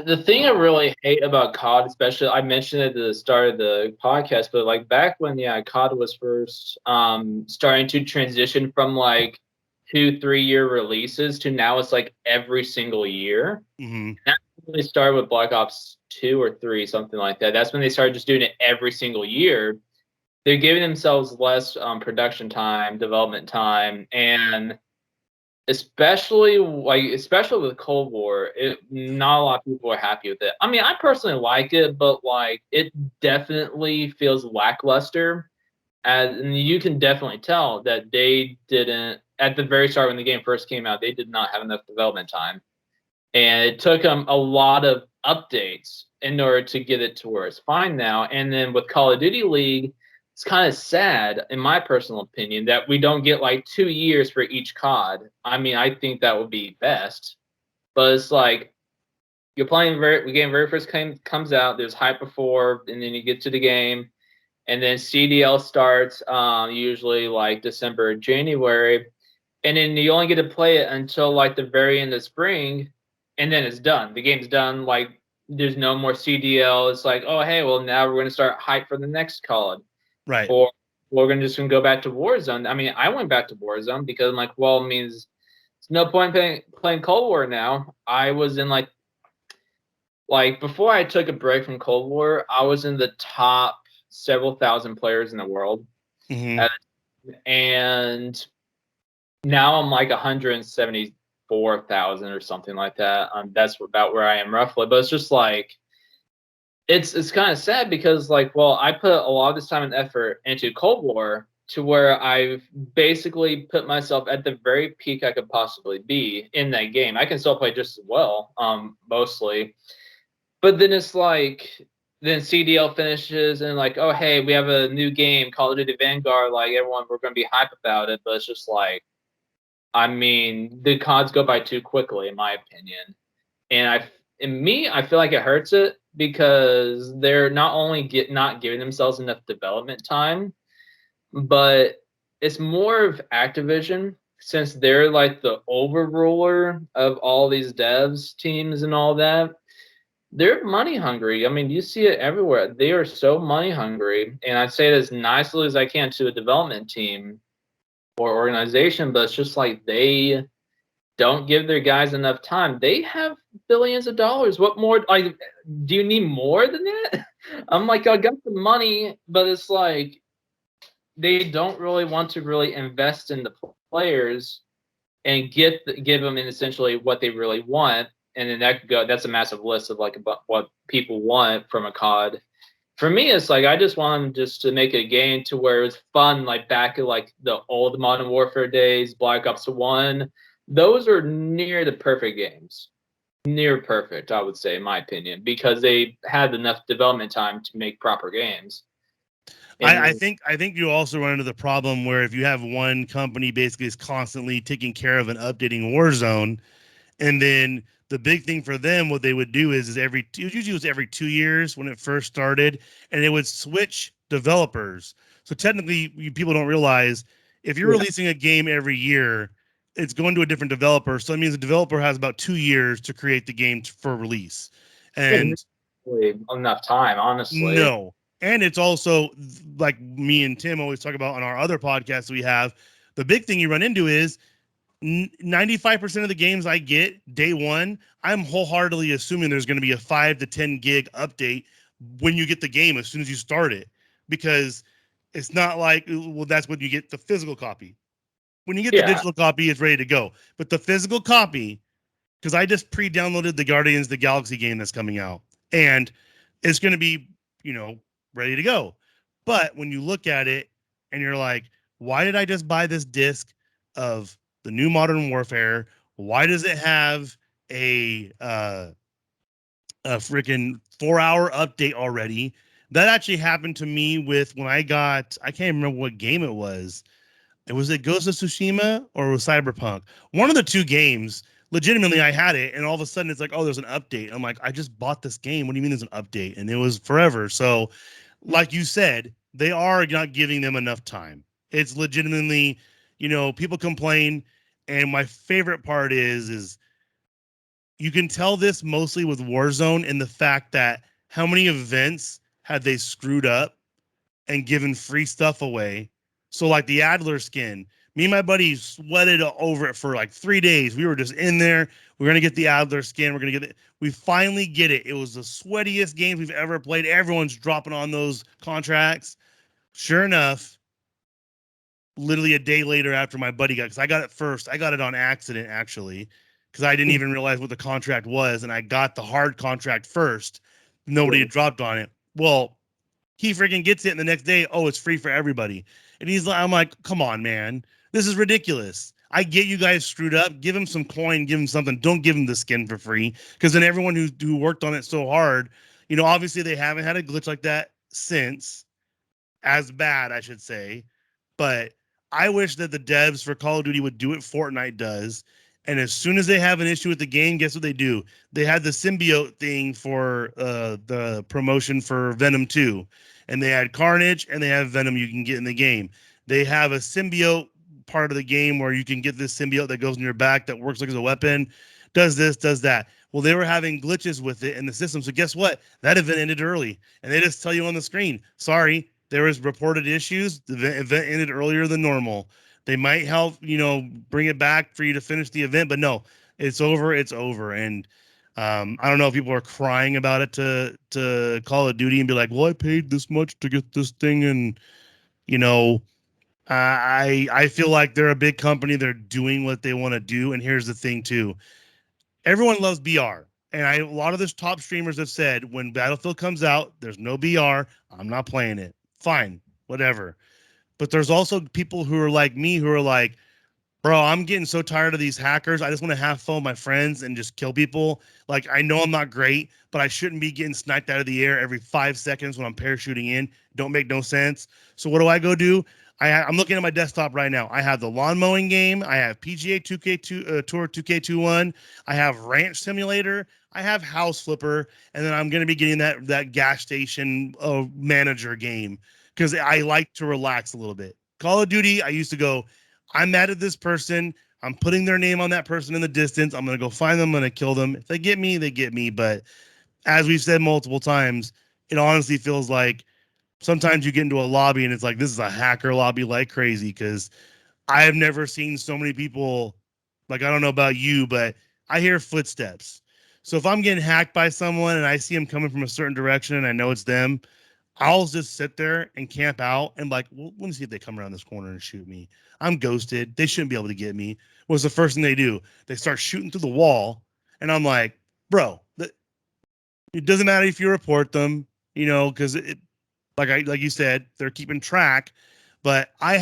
The thing I really hate about COD, especially, I mentioned it at the start of the podcast, but like back when COD was first starting to transition from like 2-3 year releases to now it's like every single year. Mm-hmm. That's when they started with Black Ops 2 or 3, something like that. That's when they started just doing it every single year. They're giving themselves less production time, development time, and especially with Cold War, not a lot of people are happy with it. I mean, I personally like it, but like it definitely feels lackluster. And you can definitely tell that they didn't, at the very start when the game first came out, they did not have enough development time. And it took them a lot of updates in order to get it to where it's fine now. And then with Call of Duty League, it's kind of sad, in my personal opinion, that we don't get like 2 years for each COD. I mean, I think that would be best. But it's like you're playing the game very first comes out, there's hype before, and then you get to the game, and then CDL starts usually like December or January, and then you only get to play it until like the very end of spring, and then it's done. The game's done. Like there's no more CDL. It's like, oh hey, well now we're gonna start hype for the next COD, Right. or we're gonna go back to Warzone. I mean, I went back to Warzone because I'm like, well, it means it's no point playing Cold War now. I was in like before I took a break from Cold War, I was in the top several thousand players in the world, Mm-hmm. and now I'm like 174,000 or something like that. That's about where I am roughly. But it's just like it's kind of sad because like, well, I put a lot of this time and effort into Cold War to where I've basically put myself at the very peak I could possibly be in that game. I can still play just as well, mostly. But then it's like then CDL finishes and like, oh hey, we have a new game, Call of Duty Vanguard. Like everyone, we're gonna be hype about it. But it's just like, I mean, the CODs go by too quickly, in my opinion. And I feel like it hurts it because they're not only not giving themselves enough development time, but it's more of Activision since they're like the overruler of all these devs teams and all that. They're money hungry. I mean, you see it everywhere. They are so money hungry, and I say it as nicely as I can to a development team or organization, but it's just like they don't give their guys enough time. They have billions of dollars. What more? Like, do you need more than that? I'm like, I got the money, but it's like they don't really want to really invest in the players and give them in essentially what they really want. And then that's a massive list of like about what people want from a COD. For me, it's like I just want them just to make a game to where it's fun, like back in like the old Modern Warfare days, Black Ops 1. Those are near the perfect games. Near perfect, I would say, in my opinion, because they had enough development time to make proper games. I And think you also run into the problem where if you have one company basically is constantly taking care of and updating Warzone, and then the big thing for them, what they would do is usually it was every 2 years when it first started, and it would switch developers. So technically, people don't realize if you're yeah, releasing a game every year, it's going to a different developer. So that means the developer has about 2 years to create the game for release. And really enough time, honestly. no. And it's also like me and Tim always talk about on our other podcasts we have. The big thing you run into is 95% of the games I get day one, I'm wholeheartedly assuming there's going to be a 5 to 10 gig update when you get the game as soon as you start it. Because it's not like, well, that's when you get the physical copy. When you get the Yeah, digital copy, it's ready to go. But the physical copy, because I just pre-downloaded the Guardians of the Galaxy game that's coming out, and it's going to be, you know, ready to go. But when you look at it and you're like, why did I just buy this disc of the new Modern Warfare? Why does it have a freaking 4 hour update already? That actually happened to me with when I can't remember what game it was. It was it Ghost of Tsushima or was Cyberpunk? One of the two games. Legitimately, I had it, and all of a sudden, it's like, oh, there's an update. I'm like, I just bought this game. What do you mean there's an update? And it was forever. So, like you said, they are not giving them enough time. It's legitimately, people complain, and my favorite part is you can tell this mostly with Warzone and the fact that how many events had they screwed up and giving free stuff away. So like the Adler skin, me and my buddy sweated over it for like 3 days. We were just in there. We're gonna get the Adler skin. We're gonna get it. We finally get it. It was the sweatiest games we've ever played. Everyone's dropping on those contracts. Sure enough, literally a day later after my buddy got, because I got it first. I got it on accident actually, because I didn't even realize what the contract was, and I got the hard contract first. Nobody had dropped on it. Well, he freaking gets it, and the next day, oh, it's free for everybody. And I'm like, come on, man, this is ridiculous. I get you guys screwed up. Give him some coin, give him something. Don't give him the skin for free, because then everyone who worked on it so hard, obviously they haven't had a glitch like that since, as bad, I should say. But I wish that the devs for Call of Duty would do what Fortnite does. And as soon as they have an issue with the game, guess what they do? They had the symbiote thing for the promotion for Venom 2. and they add Carnage, and they have Venom you can get in the game. They have a symbiote part of the game where you can get this symbiote that goes in your back that works like as a weapon, does this, does that. Well, they were having glitches with it in the system. So guess what? That event ended early, and they just tell you on the screen, sorry, there was reported issues. The event ended earlier than normal. They might help, bring it back for you to finish the event, but no, it's over. It's over. And I don't know if people are crying about it to Call of Duty and be like, well, I paid this much to get this thing, and you know, I feel like they're a big company. They're doing what they want to do. And here's the thing too. Everyone loves BR. And a lot of the top streamers have said when Battlefield comes out, there's no BR. I'm not playing it. Fine, whatever. But there's also people who are like me who are like, bro, I'm getting so tired of these hackers. I just want to have fun with my friends and just kill people. Like, I know I'm not great, but I shouldn't be getting sniped out of the air every 5 seconds when I'm parachuting in. Don't make no sense. So what do I go do? I'm looking at my desktop right now. I have the lawn mowing game. I have PGA 2K2 Tour 2K21. I have Ranch Simulator. I have House Flipper, and then I'm going to be getting that gas station manager game because I like to relax a little bit. Call of Duty, I used to go, I'm mad at this person. I'm putting their name on that person in the distance. I'm going to go find them. I'm going to kill them. If they get me, they get me. But as we've said multiple times, it honestly feels like sometimes you get into a lobby and it's like, this is a hacker lobby like crazy because I have never seen so many people. Like, I don't know about you, but I hear footsteps. So if I'm getting hacked by someone and I see them coming from a certain direction and I know it's them, I'll just sit there and camp out and like, well, let me see if they come around this corner and shoot me. I'm ghosted. They shouldn't be able to get me. What's the first thing they do? They start shooting through the wall. And I'm like, bro, it doesn't matter if you report them, because like you said, they're keeping track. But I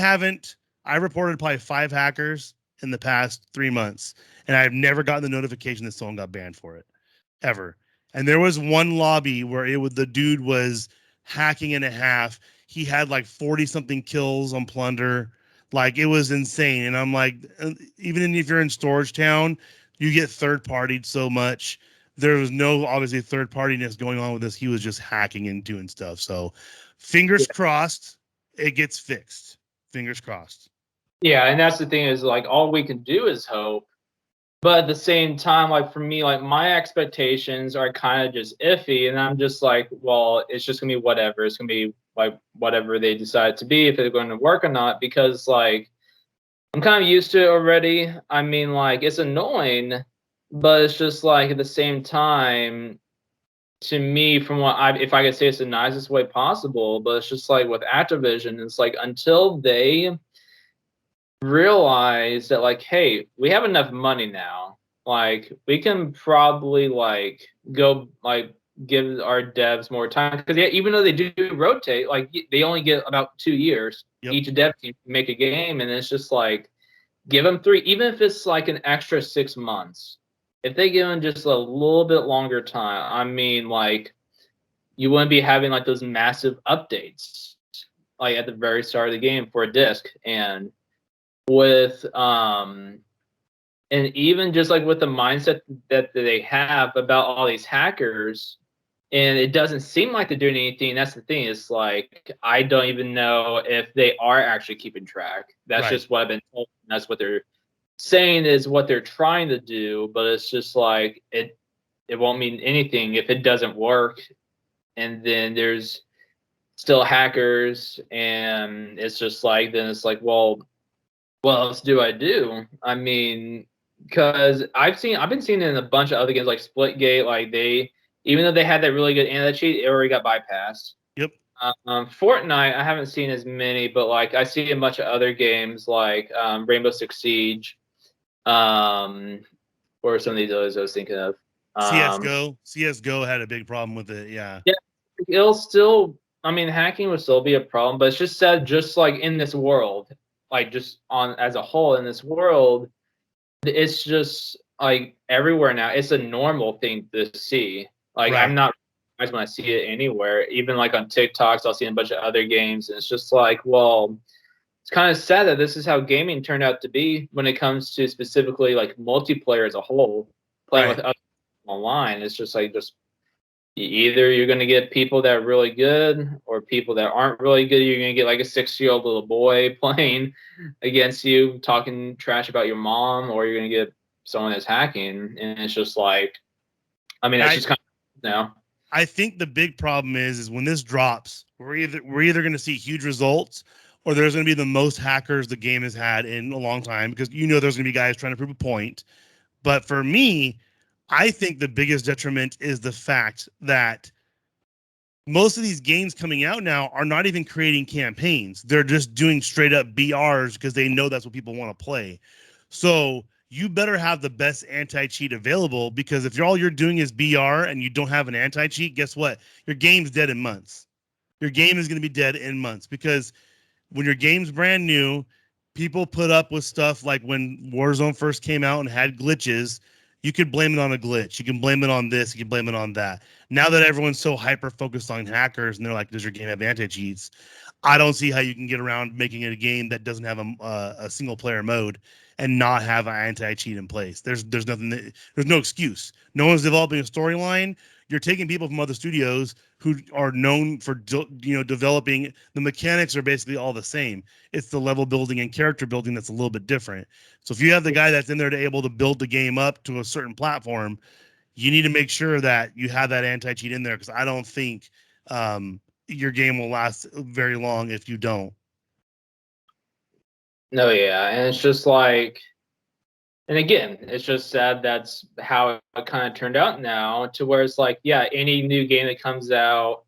reported probably 5 hackers in the past 3 months, and I've never gotten the notification that someone got banned for it, ever. And there was one lobby where the dude was hacking in a half. He had like 40 something kills on plunder. Like, it was insane. And I'm like, even if you're in Storage Town, you get third partied so much. There was no obviously third partiness going on with this. He was just hacking and doing stuff. So fingers crossed it gets fixed. Fingers crossed. Yeah, and that's the thing is like all we can do is hope. But at the same time, like for me, like my expectations are kind of just iffy, and I'm just like, well, it's just gonna be whatever. It's gonna be like whatever they decide to be, if they're going to work or not, because like I'm kind of used to it already. I mean, like it's annoying, but it's just like at the same time, to me, from what if I could say it's the nicest way possible, but it's just like with Activision, it's like until they realize that like, hey, we have enough money now, like we can probably like go like give our devs more time, because yeah, even though they do rotate, like they only get about 2 years each dev team to make a game, and it's just like give them 3, even if it's like an extra 6 months. If they give them just a little bit longer time, I mean, like you wouldn't be having like those massive updates like at the very start of the game for a disc. And with and even just like with the mindset that they have about all these hackers, and it doesn't seem like they're doing anything. That's the thing, is like I don't even know if they are actually keeping track. That's just what I've been told. That's what they're saying is what they're trying to do, but it's just like it won't mean anything if it doesn't work. And then there's still hackers, and it's just like, then it's like, well, what else do I do? I mean, because I've been seeing it in a bunch of other games like Splitgate. Like they, even though they had that really good anti-cheat, it already got bypassed. Yep. Fortnite, I haven't seen as many, but like I see a bunch of other games like Rainbow Six Siege, or some of these others I was thinking of. CS:GO had a big problem with it. Yeah. Yeah, it'll still. I mean, hacking would still be a problem, but it's just said, just like in this world, like just on as a whole in this world, it's just like everywhere now. It's a normal thing to see. Like I'm not surprised when I see it anywhere. Even like on TikToks, I'll see a bunch of other games, and it's just like, well, it's kind of sad that this is how gaming turned out to be when it comes to specifically like multiplayer as a whole, playing with other online. It's just like either you're going to get people that are really good or people that aren't really good. You're going to get like a 6-year-old little boy playing against you, talking trash about your mom, or you're going to get someone that's hacking. And it's just like, I mean, that's just kind of now. I think the big problem is when this drops, we're either going to see huge results, or there's going to be the most hackers the game has had in a long time, because there's going to be guys trying to prove a point. But for me, I think the biggest detriment is the fact that most of these games coming out now are not even creating campaigns. They're just doing straight up BRs because they know that's what people want to play. So you better have the best anti-cheat available, because if all you're doing is BR and you don't have an anti-cheat, guess what? Your game's dead in months. Your game is going to be dead in months, because when your game's brand new, people put up with stuff like when Warzone first came out and had glitches. You could blame it on a glitch. You can blame it on this. You can blame it on that. Now that everyone's so hyper focused on hackers and they're like, does your game have anti-cheats? I don't see how you can get around making it a game that doesn't have a single player mode and not have an anti-cheat in place. There's nothing. There's no excuse. No one's developing a storyline. You're taking people from other studios who are known for developing. The mechanics are basically all the same. It's the level building and character building that's a little bit different. So if you have the guy that's in there to able to build the game up to a certain platform, you need to make sure that you have that anti-cheat in there, because I don't think your game will last very long if you don't. No, yeah, and it's just like, and again, it's just sad that's how it kind of turned out now, to where it's like, yeah, any new game that comes out,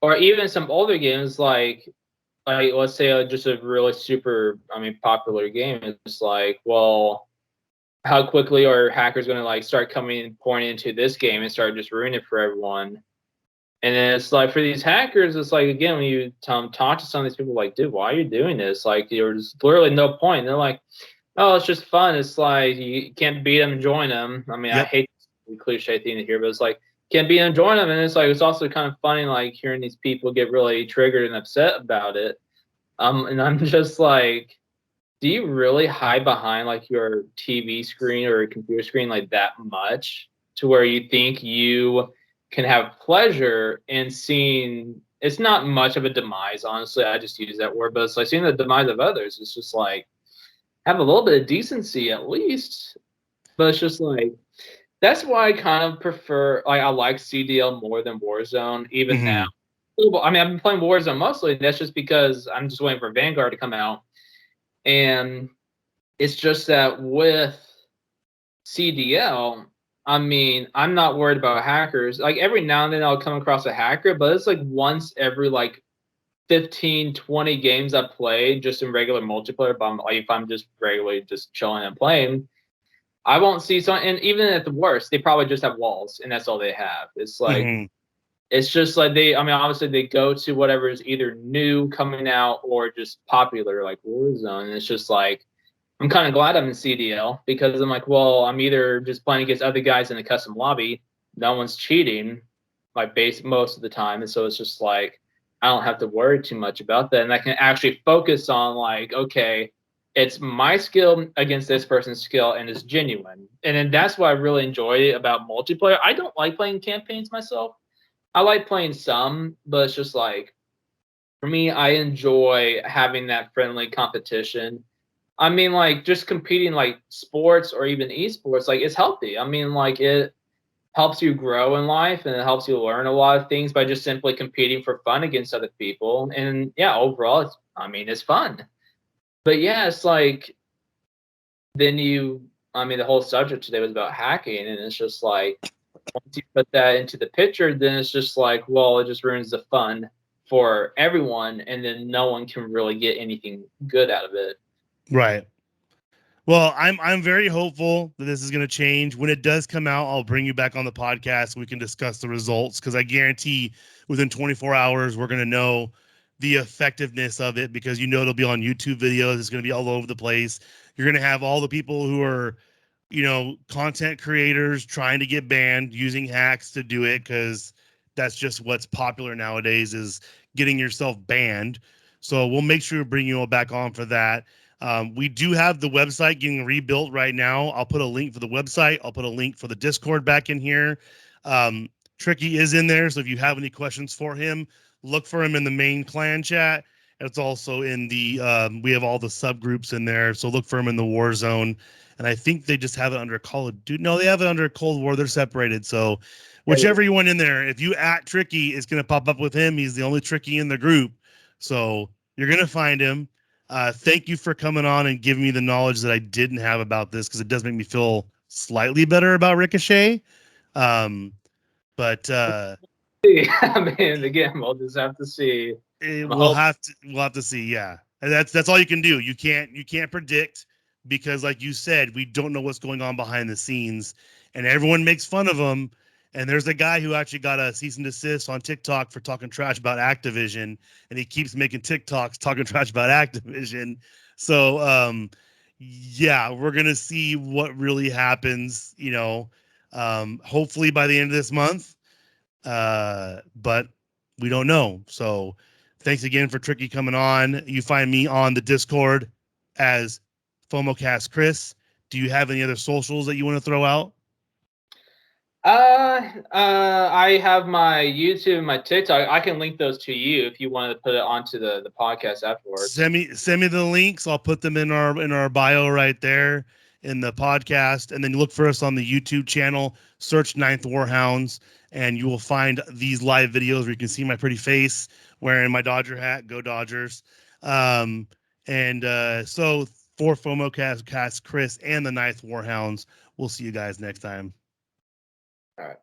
or even some older games, like let's say just a really super, popular game, it's like, well, how quickly are hackers going to like start coming and pouring into this game and start just ruining it for everyone? And then it's like, for these hackers, it's like, again, when you talk to some of these people, like, dude, why are you doing this? Like, there's literally no point. And they're like, oh, it's just fun. It's like, you can't beat them, join them. I mean, yep. I hate the cliche thing to hear, but it's like, can't beat them, join them. And it's like, it's also kind of funny, like, hearing these people get really triggered and upset about it. And I'm just like, do you really hide behind like your TV screen or a computer screen like that much, to where you think you can have pleasure in seeing? It's not much of a demise, honestly. I just use that word, but it's like seeing the demise of others. It's just like, have a little bit of decency at least. But it's just like, that's why I kind of prefer, like, I like CDL more than Warzone even now. I mean, I've been playing Warzone mostly. That's just because I'm just waiting for Vanguard to come out. And it's just that with CDL, I mean, I'm not worried about hackers. Like, every now and then I'll come across a hacker, but it's like once every like 15, 20 games I play just in regular multiplayer. But if I'm just regularly just chilling and playing, I won't see some. And even at the worst, they probably just have walls, and that's all they have. It's like, it's just like obviously they go to whatever is either new coming out or just popular, like Warzone. And it's just like, I'm kind of glad I'm in CDL, because I'm like, well, I'm either just playing against other guys in the custom lobby. No one's cheating my base most of the time. And so it's just like, I don't have to worry too much about that. And I can actually focus on like, okay, it's my skill against this person's skill, and it's genuine. And then that's what I really enjoy about multiplayer. I don't like playing campaigns myself. I like playing some, but it's just like, for me, I enjoy having that friendly competition. I mean, like, just competing like sports or even esports, like, it's healthy. I mean, like, it helps you grow in life, and it helps you learn a lot of things by just simply competing for fun against other people. And yeah, overall, it's fun. But yeah, it's like, then the whole subject today was about hacking, and it's just like, once you put that into the picture, then it's just like, well, it just ruins the fun for everyone, and then no one can really get anything good out of it. Right. Well, I'm very hopeful that this is going to change. When it does come out, I'll bring you back on the podcast. We can discuss the results, because I guarantee within 24 hours, we're going to know the effectiveness of it, because it'll be on YouTube videos. It's going to be all over the place. You're going to have all the people who are, content creators trying to get banned using hacks to do it, because that's just what's popular nowadays, is getting yourself banned. So we'll make sure to bring you all back on for that. We do have the website getting rebuilt right now. I'll put a link for the website. I'll put a link for the Discord back in here. Tricky is in there, so if you have any questions for him, look for him in the main clan chat. It's also in the we have all the subgroups in there, so look for him in the Warzone. And I think they just have it under Call of Duty. No, they have it under Cold War. They're separated. So whichever you want in there, if you at Tricky, it's gonna pop up with him. He's the only Tricky in the group, so you're gonna find him. Thank you for coming on and giving me the knowledge that I didn't have about this, because it does make me feel slightly better about Ricochet. But I mean, again, we'll just have to see. we'll have to see. Yeah, and that's all you can do. You can't predict, because, like you said, we don't know what's going on behind the scenes, and everyone makes fun of him. And there's a guy who actually got a cease and desist on TikTok for talking trash about Activision, and he keeps making TikToks talking trash about Activision. So, yeah, we're gonna see what really happens. Hopefully by the end of this month. But we don't know. So, thanks again for Tricky coming on. You find me on the Discord as FOMOcast Chris. Do you have any other socials that you want to throw out? I have my YouTube and my TikTok. I can link those to you if you wanted to put it onto the podcast afterwards. Send me the links. I'll put them in our bio right there in the podcast, and then look for us on the YouTube channel. Search 9th War Hounds, and you will find these live videos where you can see my pretty face wearing my Dodger hat. Go Dodgers! So for FOMOcast Chris and the 9th War Hounds, we'll see you guys next time. All right.